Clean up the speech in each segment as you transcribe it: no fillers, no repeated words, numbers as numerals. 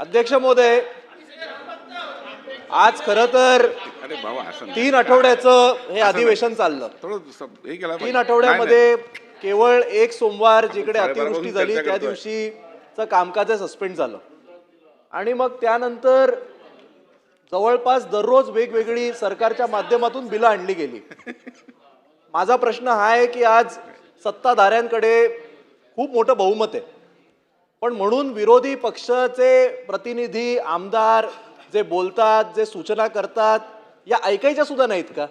अध्यक्ष महोदय, आज खरं तर 3 आठवड्याचं हे अधिवेशन चाललं. 3 आठवड्यामध्ये केवळ एक सोमवार जिकडे अतिवृष्टी झाली त्या दिवशीचं कामकाज सस्पेंड झालं आणि मग त्यानंतर जवळपास दररोज वेगवेगळी सरकारच्या माध्यमातून बिलं आणली गेली. माझा प्रश्न हा आहे की आज सत्ताधाऱ्यांकडे खूप मोठं बहुमत आहे, पण म्हणून विरोधी पक्षाचे प्रतिनिधी आमदार जे बोलतात, जे सूचना करतात, या ऐकायच्या सुद्धा नाहीत का?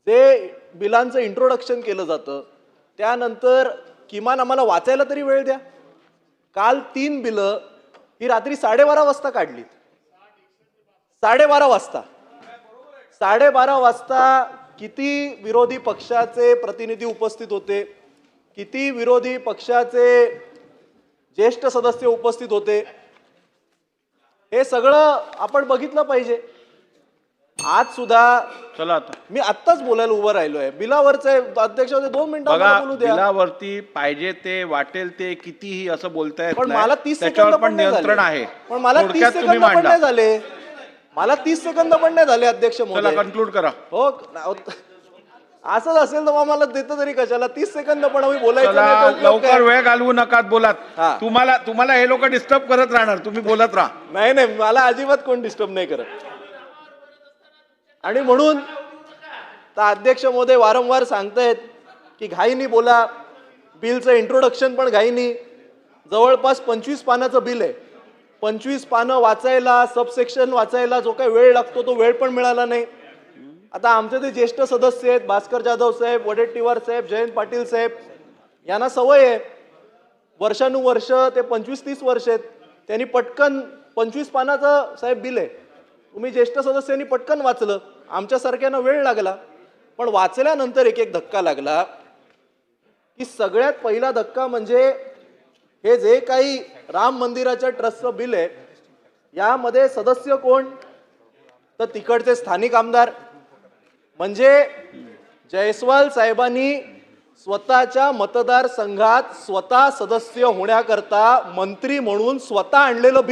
जे बिलांचं इंट्रोडक्शन केलं जातं त्यानंतर किमान आम्हाला वाचायला तरी वेळ द्या. काल 3 बिलं ही रात्री 12:30 वाजता काढलीत. 12:30 वाजता किती विरोधी पक्षाचे प्रतिनिधी उपस्थित होते, किती विरोधी पक्षाचे ज्येष्ठ सदस्य उपस्थित होते, हे सगळं आपण बघितलं पाहिजे. आज सुद्धा चला आता मी आत्ताच बोलायला उभं राहिलोय. बिलावरचे अध्यक्ष 2 मिनिटं बोलू द्या. बिलावरती पाहिजे ते वाटेल ते कितीही असं बोलतायत, पण मला 30 त्याच्यावर सेकंद पण नियंत्रण आहे. पण मला 30 थोडक्यात तुम्ही सेकंद पण मांडा. नाही झाले. मला 30 सेकंद पण नाही झाले अध्यक्ष चला महोदय. कन्क्लूड करा. हो, असंच असेल तर मला देतं तरी कशाला? 30 सेकंद पण आम्ही बोलायचं चला नाही तर उपयोग लवकर काय? वेळ घालवू नका बोलात. हा. तुम्हाला हे लोक डिस्टर्ब करत राहणार, तुम्ही बोलत राहा. नाही, मला अजिबात कोण डिस्टर्ब नाही करत. आणि म्हणून तर अध्यक्ष महोदय वारंवार सांगतायत की घाईनी बोला, बिलचं इंट्रोडक्शन पण घाईनी. जवळपास 25 पानाचं बिल आहे. 25 पानं वाचायला, सबसेक्शन वाचायला जो काही वेळ लागतो तो वेळ पण मिळाला नाही. आता आमचे ते ज्येष्ठ सदस्य आहेत, भास्कर जाधव साहेब, वडेट्टीवार साहेब, जयंत पाटील साहेब, यांना सवय आहे. वर्षानुवर्ष ते 25-30 वर्ष आहेत, त्यांनी पटकन 25 पानाचं साहेब बिल आहे. तुम्ही ज्येष्ठ सदस्यांनी पटकन वाचलं, आमच्यासारख्यांना वेळ लागला. पण वाचल्यानंतर एक धक्का लागला की सगळ्यात पहिला धक्का म्हणजे हे जे काही राम मंदिराच्या ट्रस्टचं बिल आहे यामध्ये सदस्य कोण? तर तिकडचे स्थानिक आमदार. म्हणजे जयस्वाल साहेबांनी स्वतःच्या मतदारसंघात स्वतः सदस्य होण्याकरता मंत्री म्हणून स्वतः आणलेलं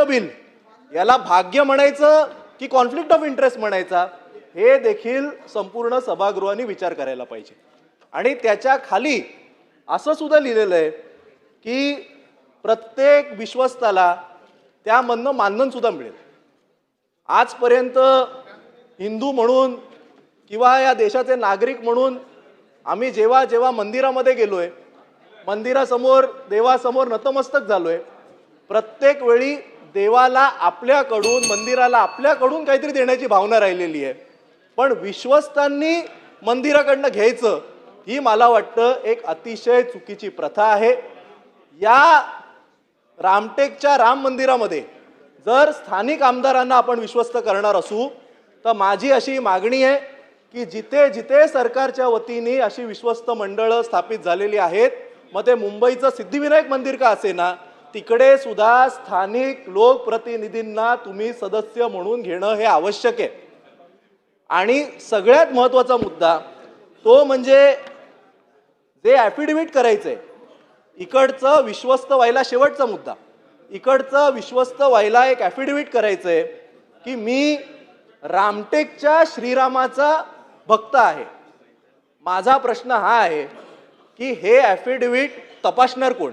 बिल, याला भाग्य म्हणायचं की कॉन्फ्लिक्ट ऑफ इंटरेस्ट म्हणायचा, हे देखील संपूर्ण सभागृहाने विचार करायला पाहिजे. आणि त्याच्या खाली असं सुद्धा लिहिलेलं आहे की प्रत्येक विश्वस्ताला त्यामधनं मानधन सुद्धा मिळेल. आजपर्यंत हिंदू म्हणून किंवा या देशाचे नागरिक म्हणून आम्ही जेव्हा जेव्हा मंदिरामध्ये गेलोय, मंदिरासमोर देवासमोर नतमस्तक झालोय, प्रत्येक वेळी देवाला आपल्याकडून, मंदिराला आपल्याकडून काहीतरी देण्याची भावना राहिलेली आहे. पण विश्वस्तांनी मंदिराकडनं घ्यायचं ही मला वाटतं एक अतिशय चुकीची प्रथा आहे. या रामटेकच्या राम मंदिरामध्ये जर स्थानिक आमदारांना आपण विश्वस्त करणार असू तर माझी अशी मागणी आहे की जिथे जिथे सरकारच्या वतीने अशी विश्वस्त मंडळं स्थापित झालेली आहेत, मग ते मुंबईचं सिद्धिविनायक मंदिर का असेना, तिकडे सुद्धा स्थानिक लोकप्रतिनिधींना तुम्ही सदस्य म्हणून घेणं हे आवश्यक आहे. आणि सगळ्यात महत्त्वाचा मुद्दा तो म्हणजे जे ॲफिडेव्हिट करायचंय, इकडचं विश्वस्त व्हायला शेवटचा मुद्दा, इकडचं विश्वस्त व्हायला एक ॲफिडेव्हिट करायचंय की मी रामटेकच्या श्रीरामाचा भक्त आहे. माझा प्रश्न हा आहे की हे ॲफिडेव्हिट तपासणार कोण?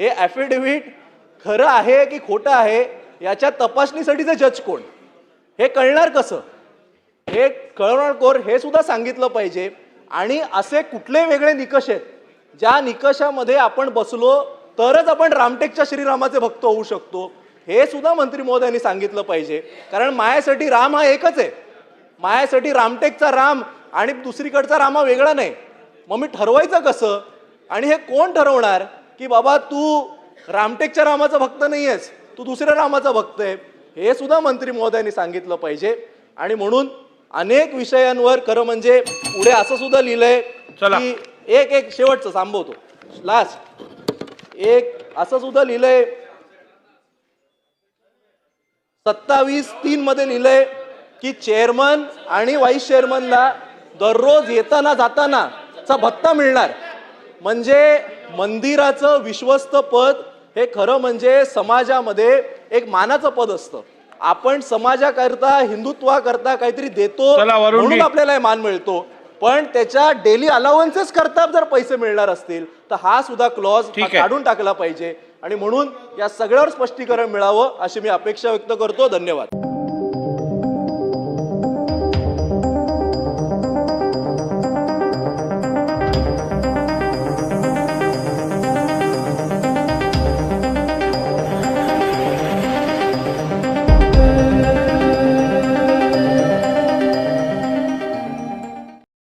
हे ॲफिडेव्हिट खरं आहे की खोटं आहे याच्या तपासणीसाठीचे जज कोण? हे कळणार कसं? हे कळवणार कोण हे सुद्धा सांगितलं पाहिजे. आणि असे कुठले वेगळे निकष आहेत ज्या निकषामध्ये आपण बसलो तरच आपण रामटेकच्या श्रीरामाचे भक्त होऊ शकतो, हे सुद्धा मंत्री महोदयांनी सांगितलं पाहिजे. कारण माझ्यासाठी राम हा एकच आहे. माझ्यासाठी रामटेकचा राम आणि दुसरीकडचा राम हा वेगळा नाही. मग मी ठरवायचं कसं? आणि हे कोण ठरवणार की बाबा तू रामटेकच्या रामाचा भक्त नाही आहेस, तू दुसऱ्या रामाचा भक्त आहे? हे सुद्धा मंत्री महोदयांनी सांगितलं पाहिजे. आणि म्हणून अनेक विषयांवर खरं म्हणजे पुढे असं सुद्धा लिहिलंय की एक शेवटचं थांबवतो, लास्ट एक असं सुद्धा लिहिलंय 27(3) मध्ये लिहिलंय की चेअरमन आणि व्हाईस चेअरमनला दररोज येताना जातानाचा भत्ता मिळणार. म्हणजे मंदिराचं विश्वस्त पद हे खरं म्हणजे समाजामध्ये एक मानाचं पद असतं. आपण समाजाकरता हिंदुत्वाकरता काहीतरी देतो चला, वरुणजी. म्हणून आपल्याला हे मान मिळतो. पण त्याच्या डेली अलाउन्सेस करता जर पैसे मिळणार असतील तर हा सुद्धा क्लॉज ठीक आहे. काढून टाकला पाहिजे. आणि म्हणून या सगळ्यावर स्पष्टीकरण मिळावं अशी मी अपेक्षा व्यक्त करतो. धन्यवाद.